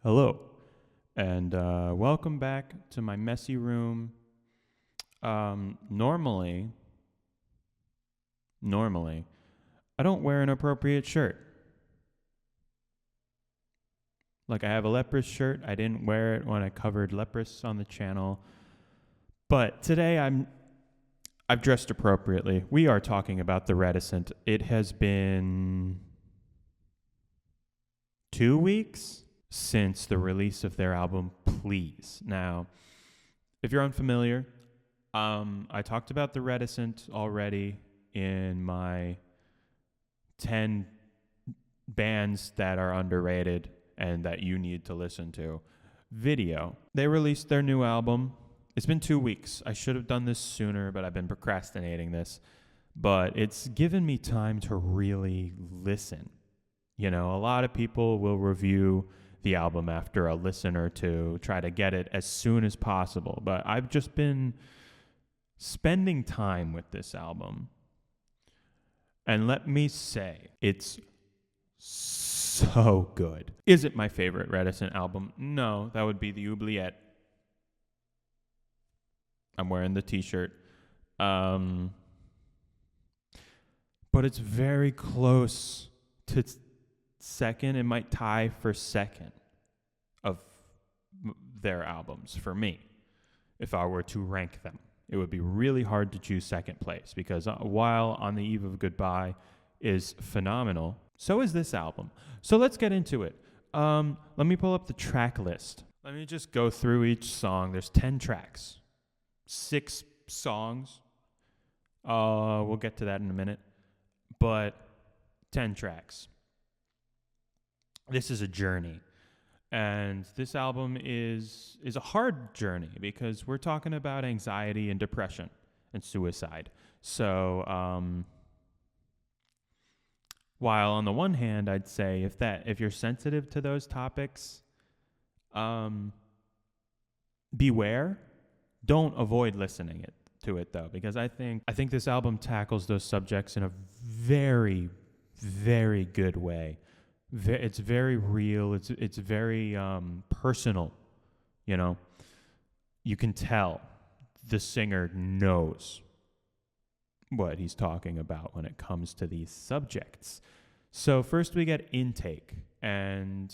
Hello, and welcome back to my messy room. Normally, I don't wear an appropriate shirt. Like, I have a leprous shirt. I didn't wear it when I covered leprous on the channel. But today I've dressed appropriately. We are talking about the Reticent. It has been 2 weeks since the release of their album Please. Now, if you're unfamiliar, I talked about the Reticent already in my 10 bands that are underrated and that you need to listen to video. They released their new album. It's been 2 weeks. I should have done this sooner, but I've been procrastinating this. But it's given me time to really listen. You know, a lot of people will review the album after a listen or two, try to get it as soon as possible. But I've just been spending time with this album. And let me say, it's so good. Is it my favorite Reticent album? No, that would be the Oubliette. I'm wearing the t-shirt. But it's very close to second. It might tie for second of their albums for me. If I were to rank them, it would be really hard to choose second place because while On the Eve of Goodbye is phenomenal, so is this album. So let's get into it. Let me pull up the track list. Let me just go through each song. There's 10 tracks, 6 songs. We'll get to that in a minute, but 10 tracks. This is a journey. And this album is a hard journey because we're talking about anxiety and depression and suicide. So while on the one hand, I'd say if you're sensitive to those topics, beware. Don't avoid listening to it though, because I think this album tackles those subjects in a very, very good way. It's very real. It's very personal. You know, you can tell the singer knows what he's talking about when it comes to these subjects. So first we get Intake, and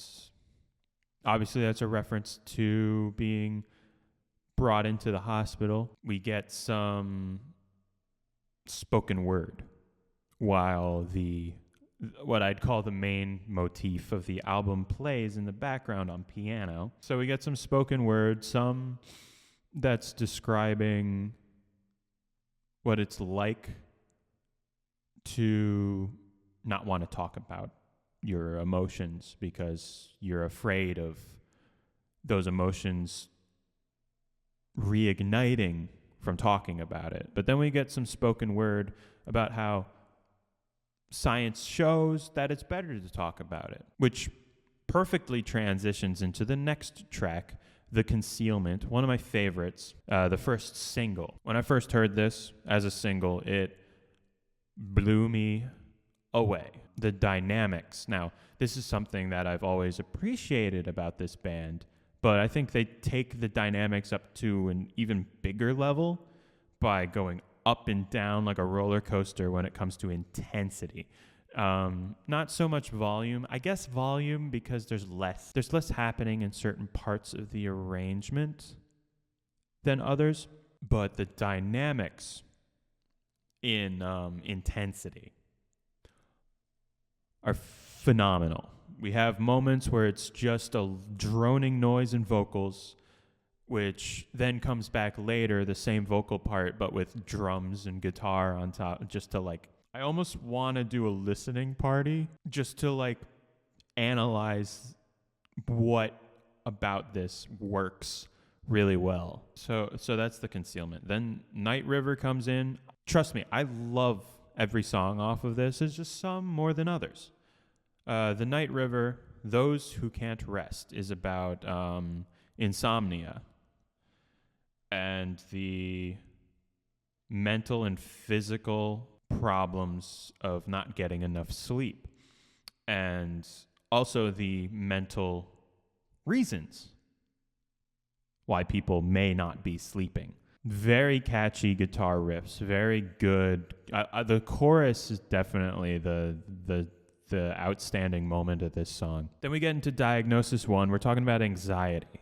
obviously that's a reference to being brought into the hospital. We get some spoken word while what I'd call the main motif of the album plays in the background on piano. So we get some spoken word, some that's describing what it's like to not want to talk about your emotions because you're afraid of those emotions reigniting from talking about it. But then we get some spoken word about how science shows that it's better to talk about it, which perfectly transitions into the next track, The Concealment, one of my favorites, the first single. When I first heard this as a single, it blew me away. The dynamics. Now, this is something that I've always appreciated about this band, but I think they take the dynamics up to an even bigger level by going up and down like a roller coaster when it comes to intensity. Not so much volume. I guess volume because there's less happening in certain parts of the arrangement than others, but the dynamics in intensity are phenomenal. We have moments where it's just a droning noise in vocals, which then comes back later, the same vocal part, but with drums and guitar on top, just to I almost want to do a listening party just to analyze what about this works really well. So that's The Concealment. Then Night River comes in. Trust me, I love every song off of this. It's just some more than others. The Night River, Those Who Can't Rest, is about insomnia and the mental and physical problems of not getting enough sleep, and also the mental reasons why people may not be sleeping. Very catchy guitar riffs, very good. The chorus is definitely the outstanding moment of this song. Then we get into Diagnosis 1. We're talking about anxiety.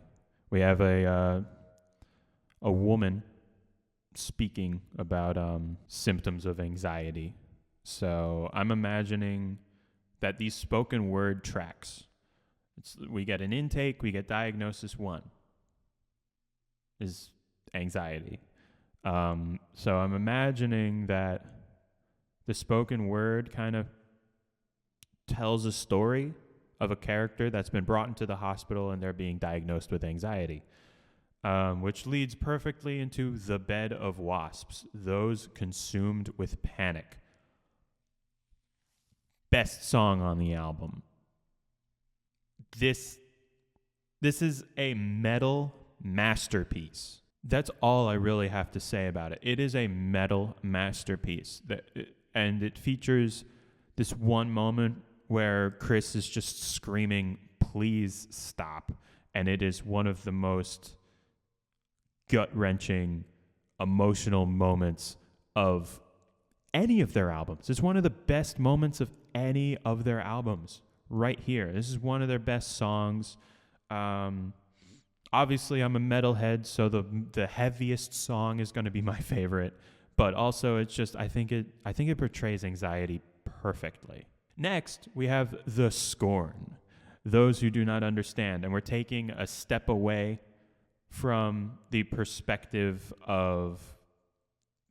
We have a woman speaking about symptoms of anxiety. So I'm imagining that these spoken word tracks, we get an intake, we get Diagnosis 1 is anxiety. So I'm imagining that the spoken word kind of tells a story of a character that's been brought into the hospital and they're being diagnosed with anxiety, which leads perfectly into The Bed of Wasps, Those Consumed with Panic. Best song on the album. This is a metal masterpiece. That's all I really have to say about it. It is a metal masterpiece, and it features this one moment where Chris is just screaming, "Please stop," and it is one of the most gut-wrenching, emotional moments of any of their albums. It's one of the best moments of any of their albums right here. This is one of their best songs. Obviously, I'm a metalhead, so the heaviest song is going to be my favorite. But also, it's just I think it portrays anxiety perfectly. Next, we have The Scorn, Those Who Do Not Understand, and we're taking a step away from the perspective of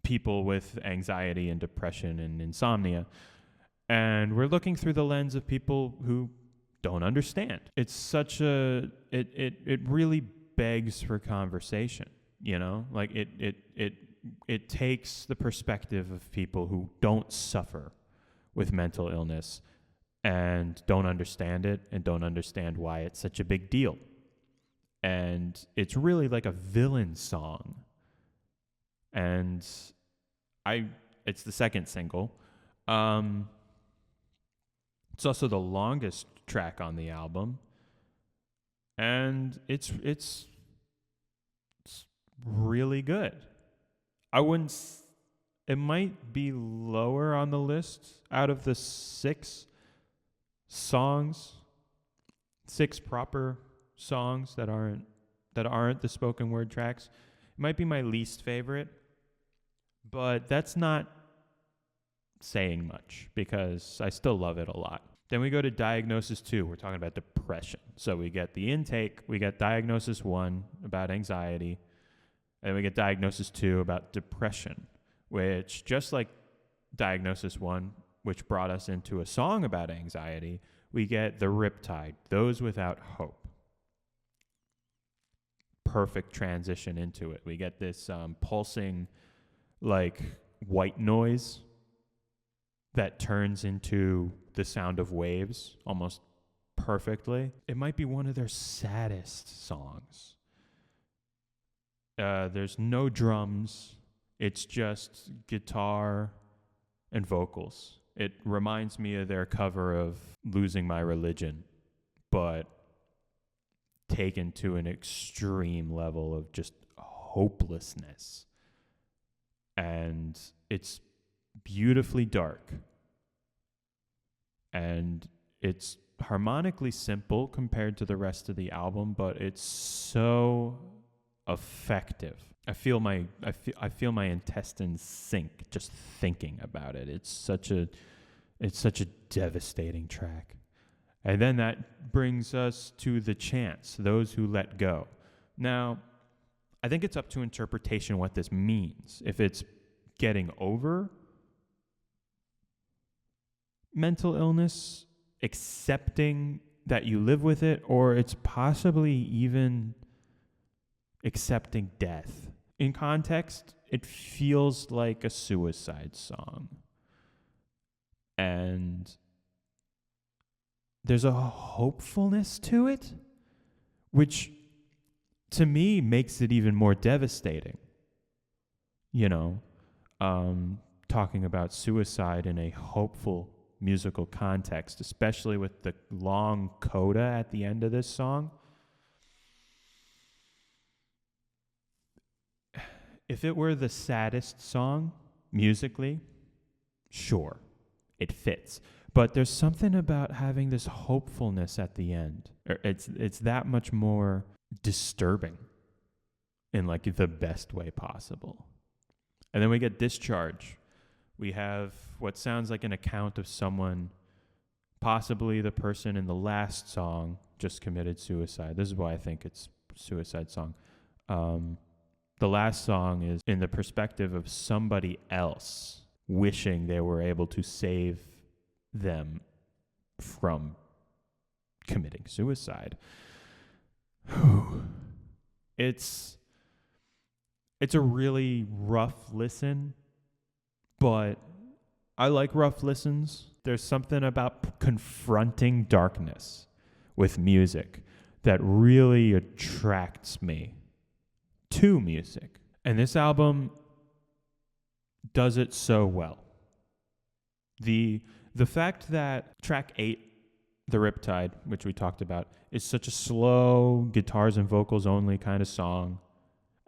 people with anxiety and depression and insomnia, and we're looking through the lens of people who don't understand. It's such it really begs for conversation, you know? Like it takes the perspective of people who don't suffer with mental illness and don't understand it and don't understand why it's such a big deal. And it's really like a villain song. And it's the second single. It's also the longest track on the album, and it's really good. It might be lower on the list out of the 6 proper songs that aren't the spoken word tracks. It might be my least favorite, but that's not saying much because I still love it a lot. Then we go to Diagnosis 2. We're talking about depression. So we get the intake, we get Diagnosis 1 about anxiety, and we get Diagnosis 2 about depression, which, just like Diagnosis 1, which brought us into a song about anxiety, we get the Riptide, Those Without Hope. Perfect transition into it. We get this pulsing, like, white noise that turns into the sound of waves almost perfectly. It might be one of their saddest songs. There's no drums. It's just guitar and vocals. It reminds me of their cover of Losing My Religion, but taken to an extreme level of just hopelessness. And it's beautifully dark. And it's harmonically simple compared to the rest of the album, but it's so effective. I feel my intestines sink just thinking about it. It's such a devastating track. And then that brings us to The Chance, Those Who Let Go. Now, I think it's up to interpretation what this means. If it's getting over mental illness, accepting that you live with it, or it's possibly even accepting death. In context, it feels like a suicide song. And there's a hopefulness to it, which to me makes it even more devastating. You know, talking about suicide in a hopeful musical context, especially with the long coda at the end of this song. If it were the saddest song musically, sure, it fits. But there's something about having this hopefulness at the end. It's that much more disturbing in like the best way possible. And then we get Discharge. We have what sounds like an account of someone, possibly the person in the last song, just committed suicide. This is why I think it's a suicide song. The last song is in the perspective of somebody else wishing they were able to save them from committing suicide. It's a really rough listen, but I like rough listens. There's something about confronting darkness with music that really attracts me to music. And this album does it so well. The fact that track 8, The Riptide, which we talked about, is such a slow guitars and vocals only kind of song,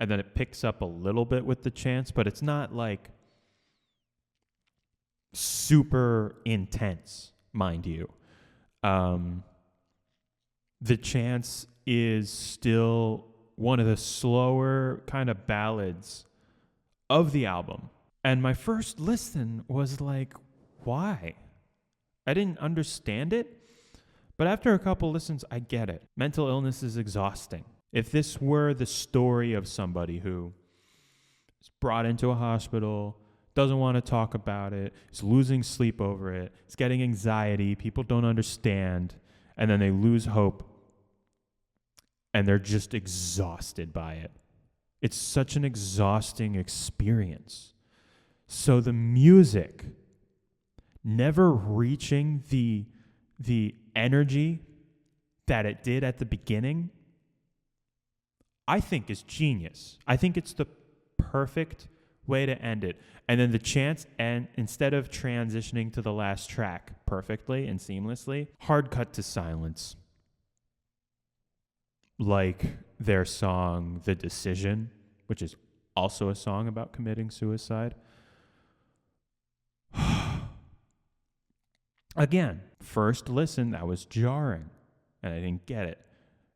and then it picks up a little bit with the chants, but it's not like super intense, mind you. The chants is still one of the slower kind of ballads of the album. And my first listen was like, why? I didn't understand it, but after a couple listens, I get it. Mental illness is exhausting. If this were the story of somebody who is brought into a hospital, doesn't want to talk about it, is losing sleep over it, is getting anxiety, people don't understand, and then they lose hope, and they're just exhausted by it. It's such an exhausting experience. So the music never reaching the energy that it did at the beginning, I think is genius. I think it's the perfect way to end it. And then the chants, and instead of transitioning to the last track perfectly and seamlessly, hard cut to silence. Like their song, The Decision, which is also a song about committing suicide. Again, first listen, that was jarring, and I didn't get it.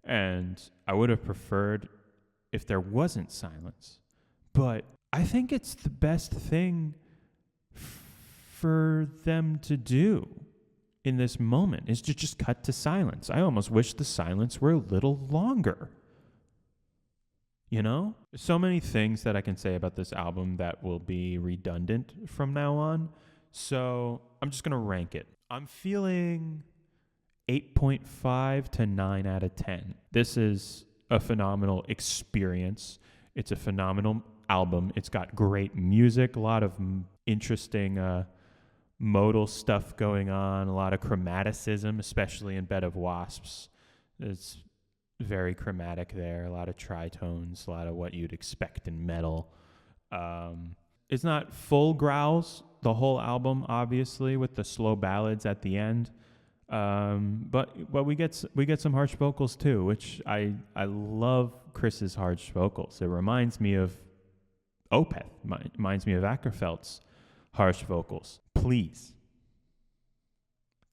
And I would have preferred if there wasn't silence. But I think it's the best thing for them to do in this moment, is to just cut to silence. I almost wish the silence were a little longer. You know? So many things that I can say about this album that will be redundant from now on. So I'm just going to rank it. I'm feeling 8.5 to 9 out of 10. This is a phenomenal experience. It's a phenomenal album. It's got great music, a lot of interesting modal stuff going on, a lot of chromaticism, especially in Bed of Wasps. It's very chromatic there, a lot of tritones, a lot of what you'd expect in metal. It's not full growls, the whole album, obviously, with the slow ballads at the end. But we get some harsh vocals too, which I love Chris's harsh vocals. It reminds me of Opeth, reminds me of Ackerfeld's harsh vocals. Please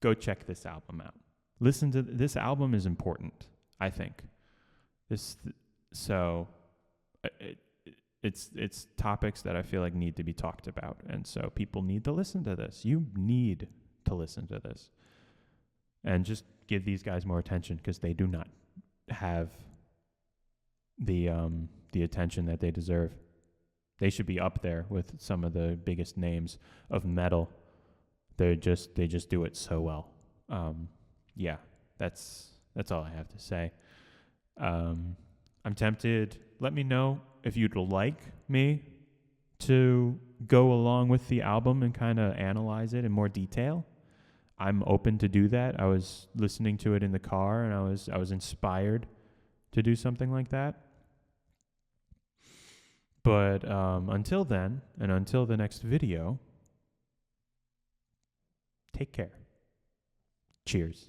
go check this album out. Listen to this album is important, I think. It's topics that I feel like need to be talked about, and so people need to listen to this. You need to listen to this, and just give these guys more attention, because they do not have the attention that they deserve. They should be up there with some of the biggest names of metal. They just do it so well. Yeah, that's all I have to say. I'm tempted. Let me know if you'd like me to go along with the album and kind of analyze it in more detail. I'm open to do that. I was listening to it in the car, and I was inspired to do something like that. But until then, and until the next video, take care. Cheers.